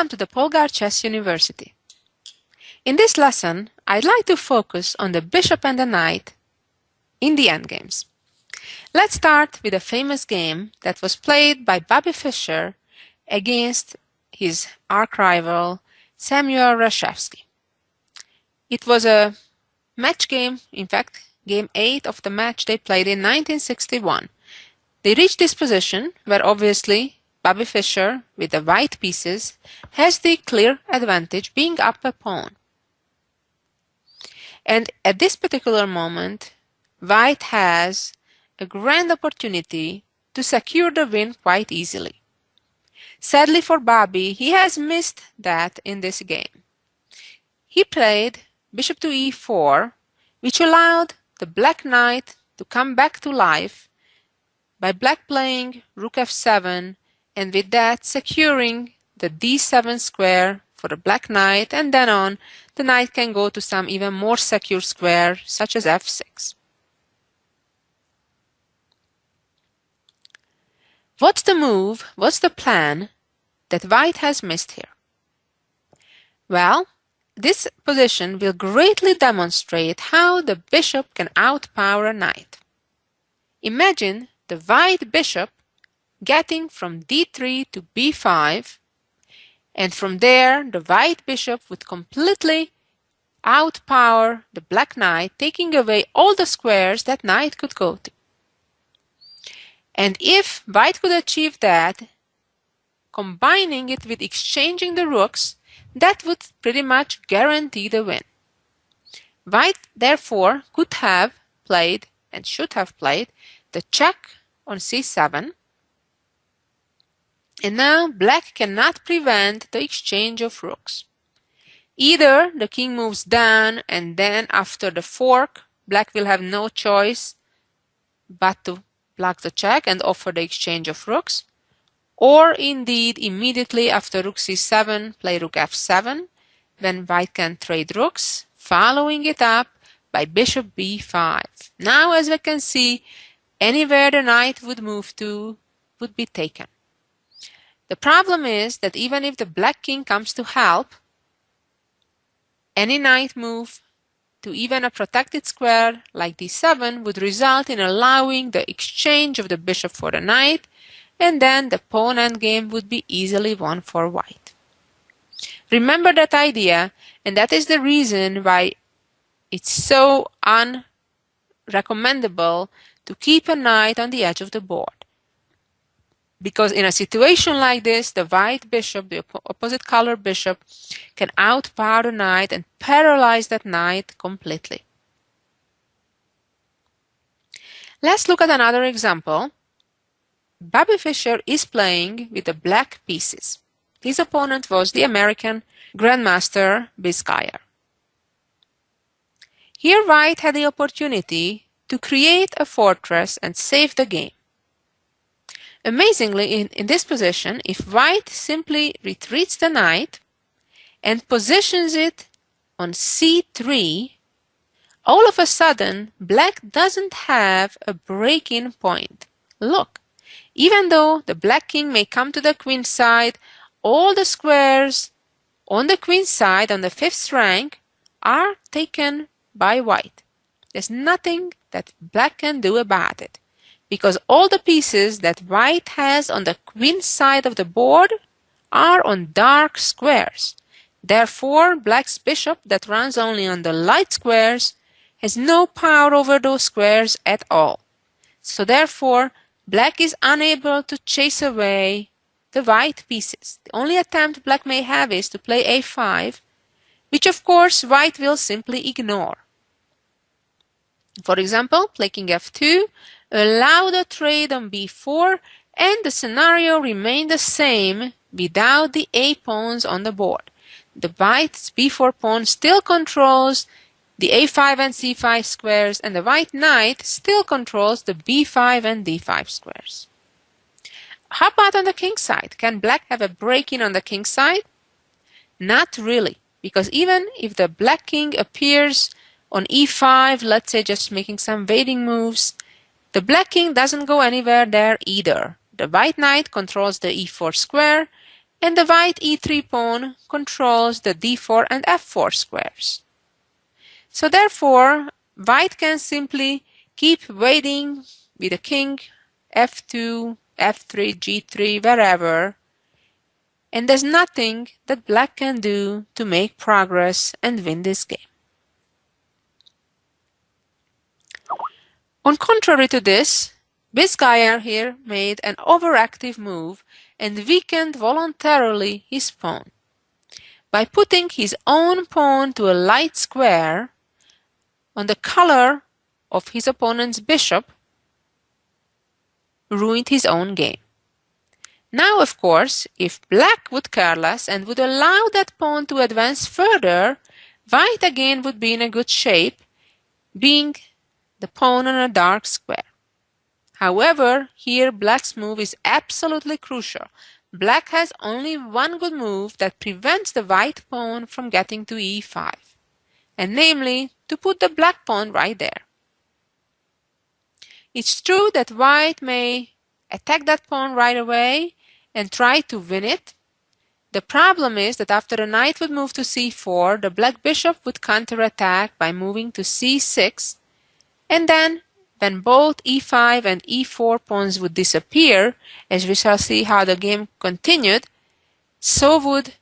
Welcome to the Polgar Chess University. In this lesson, I'd like to focus on the bishop and the knight in the endgames. Let's start with a famous game that was played by Bobby Fischer against his arch-rival Samuel Reshevsky. It was a match game, in fact, game 8 of the match they played in 1961. They reached this position where obviously Bobby Fischer, with the white pieces, has the clear advantage being up a pawn. And at this particular moment, white has a grand opportunity to secure the win quite easily. Sadly for Bobby, he has missed that in this game. He played bishop to e4, which allowed the black knight to come back to life by black playing rook f7, and with that securing the d7 square for the black knight, and then on, the knight can go to some even more secure square such as f6. What's the move, what's the plan that white has missed here? Well, this position will greatly demonstrate how the bishop can outpower a knight. Imagine the white bishop getting from d3 to b5, and from there the white bishop would completely outpower the black knight, taking away all the squares that knight could go to. And if white could achieve that, combining it with exchanging the rooks, that would pretty much guarantee the win. White therefore could have played and should have played the check on c7, and now black cannot prevent the exchange of rooks. Either the king moves down, and then after the fork, black will have no choice but to block the check and offer the exchange of rooks, or indeed immediately after rook c7, play rook f7, when white can trade rooks, following it up by bishop b5. Now, as we can see, anywhere the knight would move to would be taken. The problem is that even if the black king comes to help, any knight move to even a protected square like d7 would result in allowing the exchange of the bishop for the knight, and then the pawn endgame would be easily won for white. Remember that idea, and that is the reason why it's so unrecommendable to keep a knight on the edge of the board. Because in a situation like this, the white bishop, the opposite color bishop, can outpower the knight and paralyze that knight completely. Let's look at another example. Bobby Fischer is playing with the black pieces. His opponent was the American Grandmaster Vizcaya. Here white had the opportunity to create a fortress and save the game. Amazingly, in this position, if white simply retreats the knight and positions it on c3, all of a sudden black doesn't have a break-in point. Look, even though the black king may come to the queen side, all the squares on the queen side on the 5th rank are taken by white. There's nothing that black can do about it, because all the pieces that white has on the queen side of the board are on dark squares. Therefore, black's bishop that runs only on the light squares has no power over those squares at all. So therefore, black is unable to chase away the white pieces. The only attempt black may have is to play a5, which of course white will simply ignore. For example, play king f2, allow the trade on b4, and the scenario remained the same without the a pawns on the board. The white's b4 pawn still controls the a5 and c5 squares, and the white knight still controls the b5 and d5 squares. How about on the king side? Can black have a break-in on the king side? Not really, because even if the black king appears on e5, let's say just making some waiting moves, the black king doesn't go anywhere there either. The white knight controls the e4 square, and the white e3 pawn controls the d4 and f4 squares. So therefore, white can simply keep waiting with the king, f2, f3, g3, wherever, and there's nothing that black can do to make progress and win this game. On contrary to this, Biscayar here made an overactive move and weakened voluntarily his pawn. By putting his own pawn to a light square on the color of his opponent's bishop, ruined his own game. Now, of course, if black would care less and would allow that pawn to advance further, white again would be in a good shape, being the pawn on a dark square. However, here black's move is absolutely crucial. Black has only one good move that prevents the white pawn from getting to e5, and namely, to put the black pawn right there. It's true that white may attack that pawn right away and try to win it. The problem is that after the knight would move to c4, the black bishop would counterattack by moving to c6, and then when both e5 and e4 pawns would disappear, as we shall see how the game continued, so would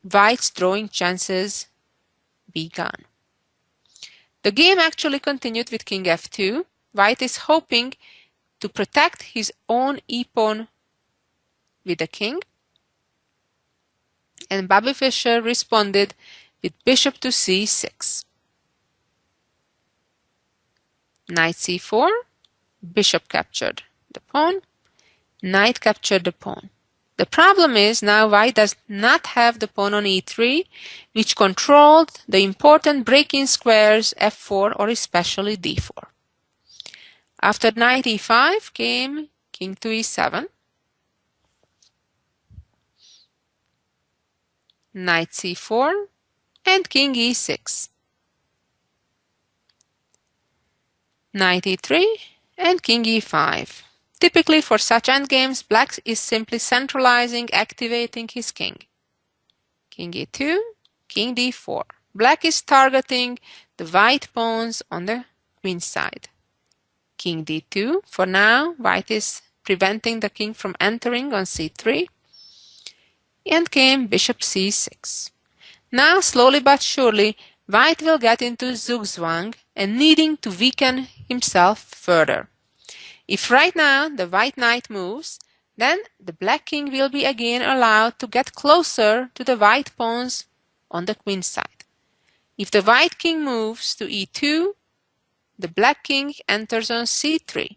white's drawing chances be gone. The game actually continued with king f2. White is hoping to protect his own e-pawn with the king, and Bobby Fischer responded with bishop to c6. Knight c4, bishop captured the pawn, knight captured the pawn. The problem is now white does not have the pawn on e3, which controlled the important break-in squares f4 or especially d4. After knight e5 came king to e7, knight c4, and king e6. Knight e3 and king e5. Typically for such endgames, black is simply centralizing, activating his king. King e2, king d4. Black is targeting the white pawns on the queen side. King d2. For now, white is preventing the king from entering on c3. And came bishop c6. Now, slowly but surely, white will get into zugzwang and needing to weaken himself further. If right now the white knight moves, then the black king will be again allowed to get closer to the white pawns on the queen side. If the white king moves to e2, the black king enters on c3.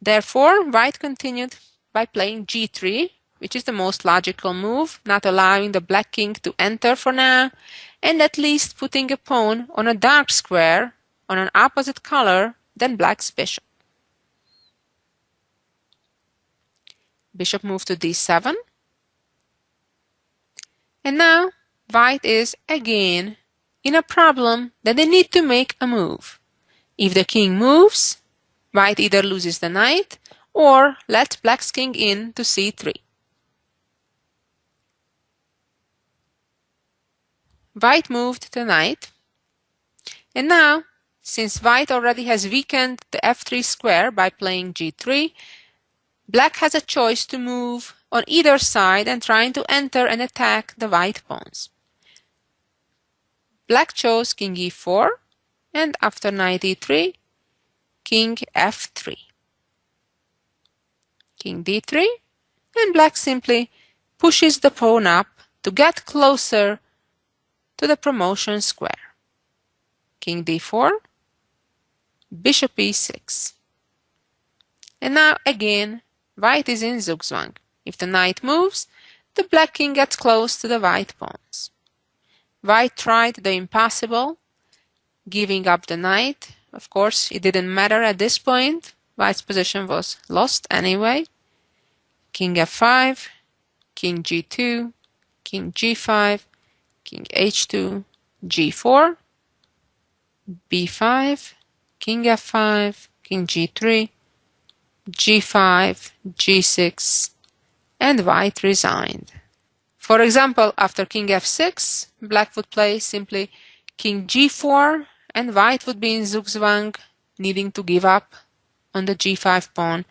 Therefore, white continued by playing g3, which is the most logical move, not allowing the black king to enter for now, and at least putting a pawn on a dark square on an opposite color than black's bishop. Bishop moved to d7. And now white is again in a problem that they need to make a move. If the king moves, white either loses the knight or lets black's king in to c3. White moved the knight, and now, since white already has weakened the f3 square by playing g3, black has a choice to move on either side and trying to enter and attack the white pawns. Black chose king e4, and after knight e3, king f3. King d3, and black simply pushes the pawn up to get closer to the promotion square. King d4, bishop e6. And now again, white is in zugzwang. If the knight moves, the black king gets close to the white pawns. White tried the impossible, giving up the knight. Of course, it didn't matter at this point. White's position was lost anyway. King f5, king g2, king g5, king h2, g4, b5, king f5, king g3, g5, g6, and white resigned. For example, after king f6, black would play simply king g4, and white would be in zugzwang, needing to give up on the g5 pawn,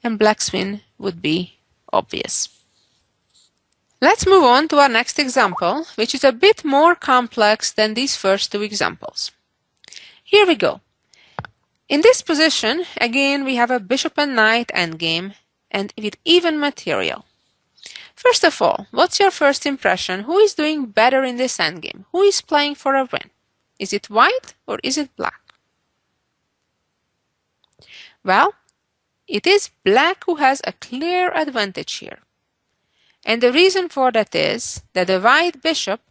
and black's win would be obvious. Let's move on to our next example, which is a bit more complex than these first two examples. Here we go. In this position, again, we have a bishop and knight endgame, and with even material. First of all, what's your first impression? Who is doing better in this endgame? Who is playing for a win? Is it white or is it black? Well, it is black who has a clear advantage here. And the reason for that is that the white bishop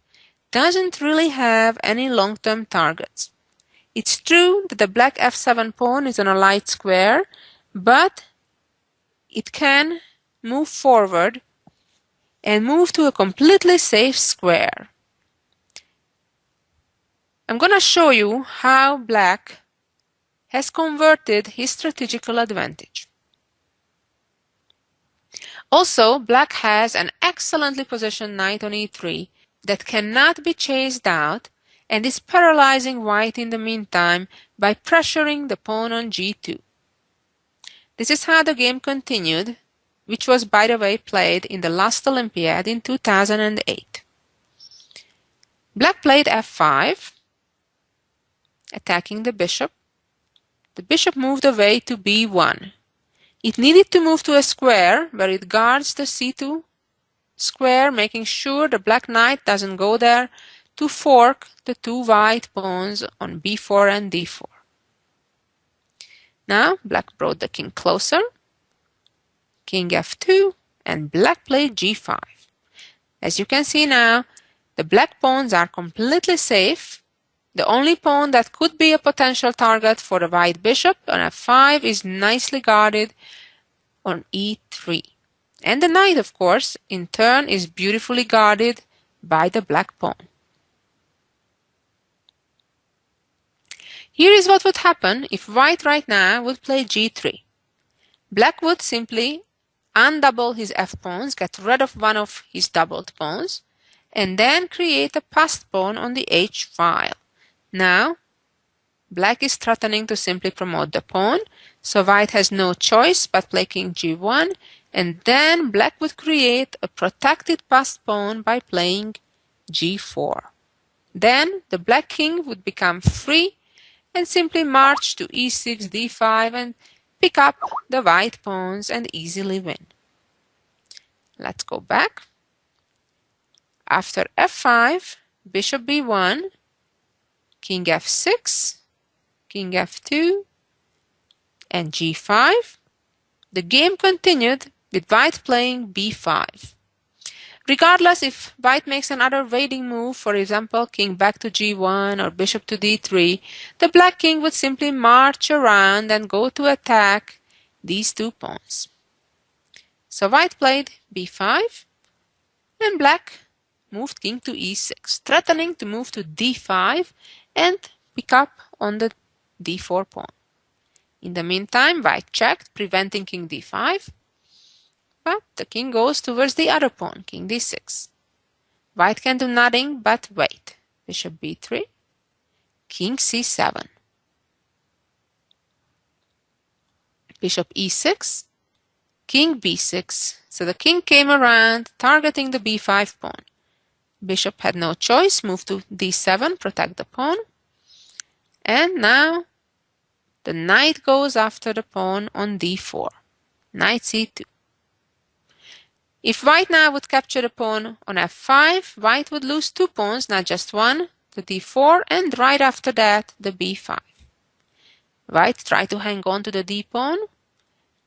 doesn't really have any long-term targets. It's true that the black f7 pawn is on a light square, but it can move forward and move to a completely safe square. I'm going to show you how black has converted his strategical advantage. Also, black has an excellently positioned knight on e3 that cannot be chased out and is paralyzing white in the meantime by pressuring the pawn on g2. This is how the game continued, which was, by the way, played in the last Olympiad in 2008. Black played f5, attacking the bishop. The bishop moved away to b1. It needed to move to a square where it guards the c2 square, making sure the black knight doesn't go there to fork the two white pawns on b4 and d4. Now, black brought the king closer, king f2, and black played g5. As you can see now, the black pawns are completely safe. The only pawn that could be a potential target for the white bishop on f5 is nicely guarded on e3. And the knight, of course, in turn is beautifully guarded by the black pawn. Here is what would happen if white right now would play g3. Black would simply undouble his f-pawns, get rid of one of his doubled pawns, and then create a passed pawn on the h file. Now, black is threatening to simply promote the pawn, so white has no choice but play king g1, and then black would create a protected passed pawn by playing g4. Then the black king would become free and simply march to e6, d5, and pick up the white pawns and easily win. Let's go back. After f5, bishop b1, king f6, king f2, and g5. The game continued with white playing b5. Regardless if white makes another raiding move, for example, king back to g1 or bishop to d3, the black king would simply march around and go to attack these two pawns. So white played b5, and black moved king to e6, threatening to move to d5 and pick up on the d4 pawn. In the meantime, white checked, preventing king d5, but the king goes towards the other pawn, king d6. White can do nothing but wait. Bishop b3, king c7, bishop e6, king b6. So the king came around, targeting the b5 pawn. Bishop had no choice, moved to d7, protect the pawn. And now the knight goes after the pawn on d4, knight c2. If white now would capture the pawn on f5, white would lose two pawns, not just one, the d4, and right after that, the b5. White tried to hang on to the d pawn,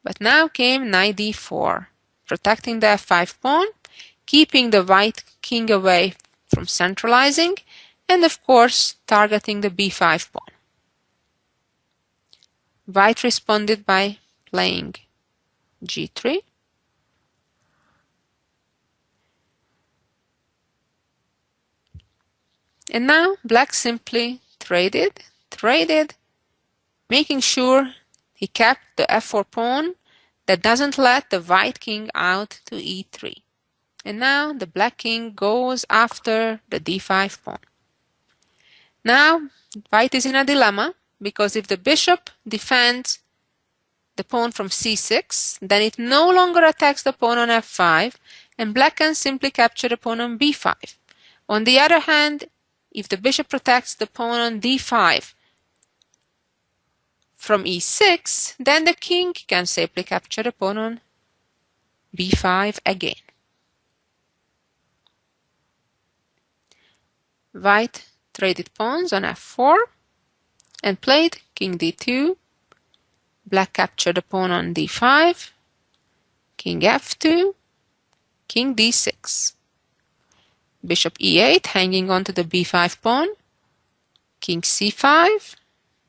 but now came knight d4, protecting the f5 pawn, keeping the white king away from centralizing, and of course, targeting the b5 pawn. White responded by playing g3. And now black simply traded, making sure he kept the f4 pawn, that doesn't let the white king out to e3. And now the black king goes after the d5 pawn. Now white is in a dilemma, because if the bishop defends the pawn from c6, then it no longer attacks the pawn on f5, and black can simply capture the pawn on b5. On the other hand, if the bishop protects the pawn on d5 from e6, then the king can safely capture the pawn on b5 again. White traded pawns on f4 and played king d2. Black captured the pawn on d5, king f2, king d6. Bishop e8 hanging on to the b5 pawn, king c5,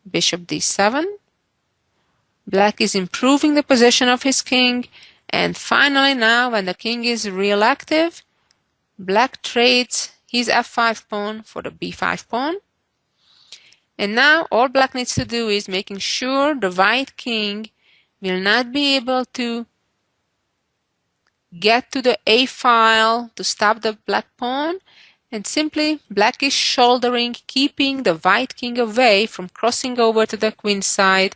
bishop d7. Black is improving the position of his king, and finally now when the king is real active, black trades his f5 pawn for the b5 pawn. And now all black needs to do is making sure the white king will not be able to get to the a file to stop the black pawn, and simply black is shouldering, keeping the white king away from crossing over to the queen side,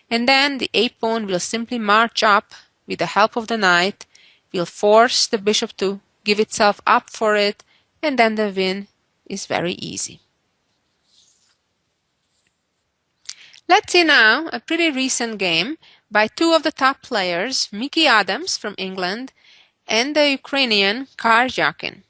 and then the a pawn will simply march up with the help of the knight, will force the bishop to give itself up for it, and then the win is very easy. Let's see now a pretty recent game by two of the top players, Mickey Adams from England and the Ukrainian Karjakin.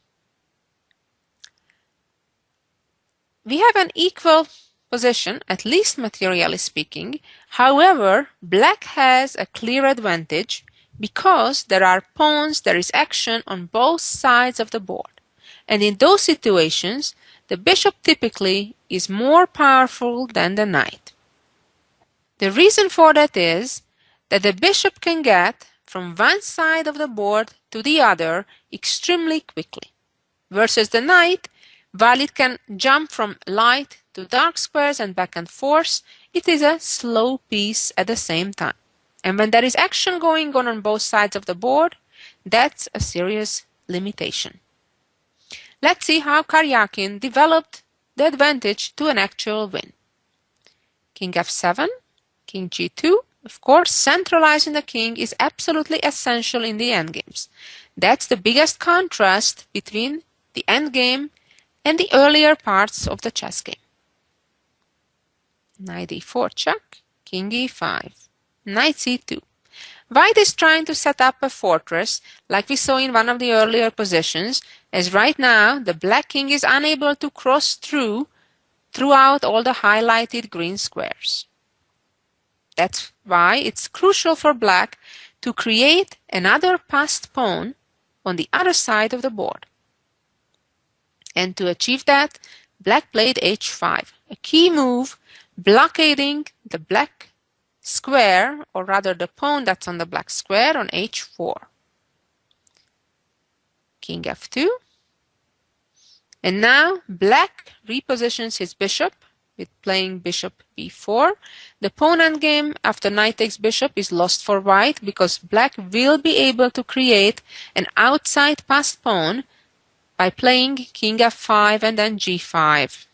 We have an equal position, at least materially speaking. However, black has a clear advantage because there are pawns, there is action on both sides of the board. And in those situations, the bishop typically is more powerful than the knight. The reason for that is that the bishop can get from one side of the board to the other extremely quickly, versus the knight, while it can jump from light to dark squares and back and forth, it is a slow piece at the same time. And when there is action going on both sides of the board, that's a serious limitation. Let's see how Karjakin developed the advantage to an actual win. King f7, king g2. Of course, centralizing the king is absolutely essential in the endgames. That's the biggest contrast between the endgame and the earlier parts of the chess game. Knight e4 check, king e5, knight c2. White is trying to set up a fortress like we saw in one of the earlier positions, as right now the black king is unable to cross throughout all the highlighted green squares. That's why it's crucial for black to create another passed pawn on the other side of the board. And to achieve that, black played h5, a key move blockading the black square, or rather the pawn that's on the black square, on h4. King f2. And now black repositions his bishop with playing bishop b4. The pawn endgame after knight takes bishop is lost for white because black will be able to create an outside passed pawn by playing king f5 and then g5.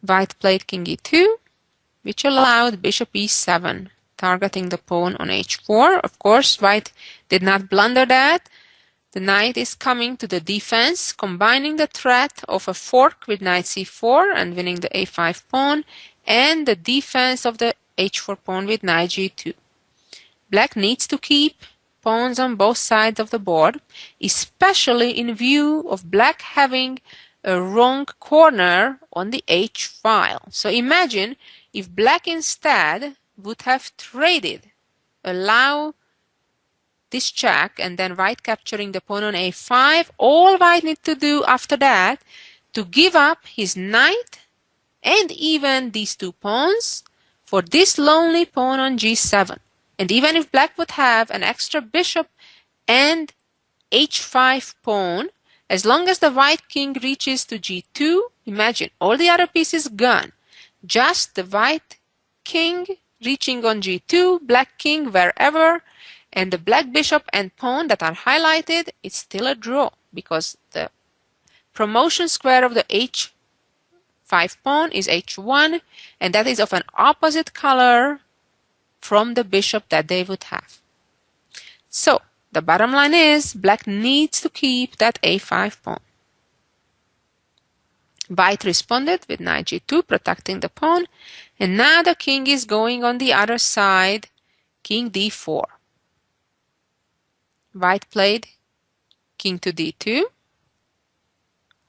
White played king e2, which allowed bishop e7, targeting the pawn on h4. Of course, white did not blunder that. The knight is coming to the defense, combining the threat of a fork with knight c4 and winning the a5 pawn, and the defense of the h4 pawn with knight g2. Black needs to keep pawns on both sides of the board, especially in view of black having a wrong corner on the h file. So imagine if black instead would have traded, allow this check, and then white capturing the pawn on a5. All white needs to do after that to give up his knight and even these two pawns for this lonely pawn on g7. And even if black would have an extra bishop and h5 pawn, as long as the white king reaches to g2, imagine all the other pieces gone. Just the white king reaching on g2, black king wherever, and the black bishop and pawn that are highlighted, it's still a draw because the promotion square of the h5 pawn is h1, and that is of an opposite color from the bishop that they would have. So the bottom line is black needs to keep that a5 pawn. White responded with knight g2, protecting the pawn, and now the king is going on the other side, king d4. White played king to d2,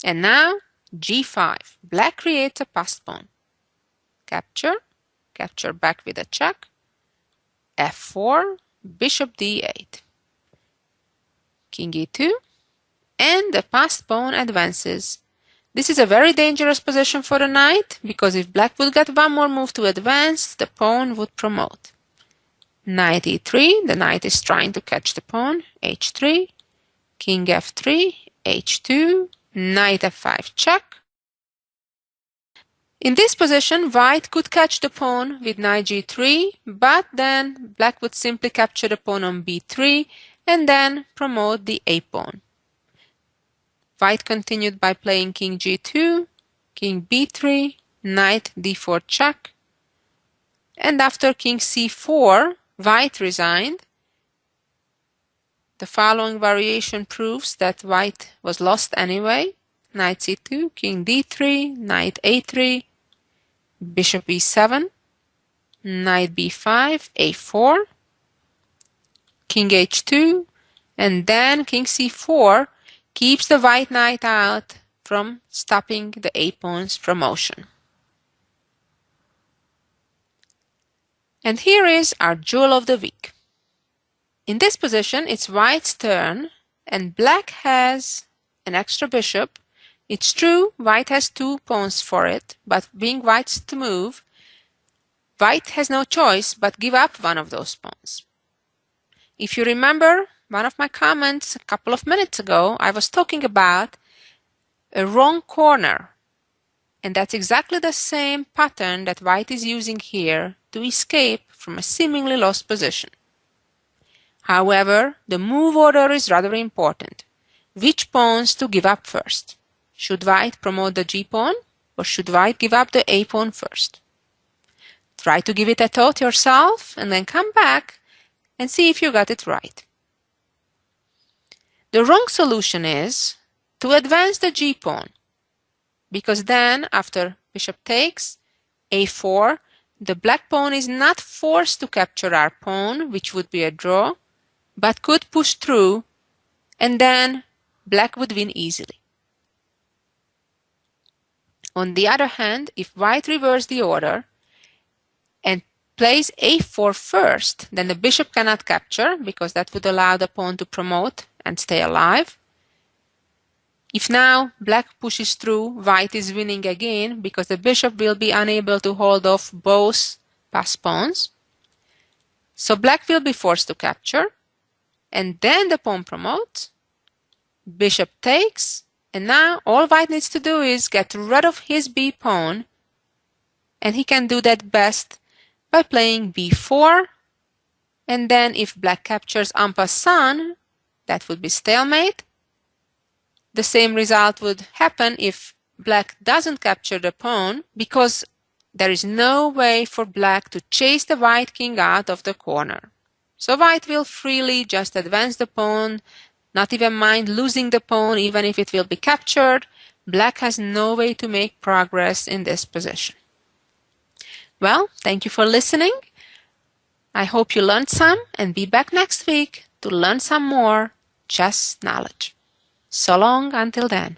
and now g5. Black creates a passed pawn. Capture, capture back with a check, f4, bishop d8, king e2, and the passed pawn advances. This is a very dangerous position for the knight, because if black would get one more move to advance, the pawn would promote. Knight e3, the knight is trying to catch the pawn, h3, king f3, h2, knight f5 check. In this position, white could catch the pawn with knight g3, but then black would simply capture the pawn on b3 and then promote the a pawn. White continued by playing king g2, king b3, knight d4 check, and after king c4, white resigned. The following variation proves that white was lost anyway. Knight c2, king d3, knight a3, bishop e7, knight b5, a4, king h2, and then king c4 keeps the white knight out from stopping the a-pawn's promotion. And here is our jewel of the week. In this position, it's white's turn, and black has an extra bishop. It's true, white has two pawns for it, but being white's to move, white has no choice but give up one of those pawns. If you remember one of my comments a couple of minutes ago, I was talking about a wrong corner, and that's exactly the same pattern that white is using here to escape from a seemingly lost position. However, the move order is rather important. Which pawns to give up first? Should white promote the g-pawn, or should white give up the a-pawn first? Try to give it a thought yourself and then come back and see if you got it right. The wrong solution is to advance the g-pawn, because then after bishop takes, a4, the black pawn is not forced to capture our pawn, which would be a draw, but could push through, and then black would win easily. On the other hand, if white reversed the order and plays a4 first, then the bishop cannot capture, because that would allow the pawn to promote and stay alive. If now black pushes through, white is winning again, because the bishop will be unable to hold off both passed pawns. So black will be forced to capture, and then the pawn promotes, bishop takes, and now all white needs to do is get rid of his b pawn, and he can do that best by playing b4, and then if black captures en passant, that would be stalemate. The same result would happen if black doesn't capture the pawn, because there is no way for black to chase the white king out of the corner. So white will freely just advance the pawn, not even mind losing the pawn even if it will be captured. Black has no way to make progress in this position. Well, thank you for listening. I hope you learned some, and be back next week to learn some more chess knowledge. So long until then.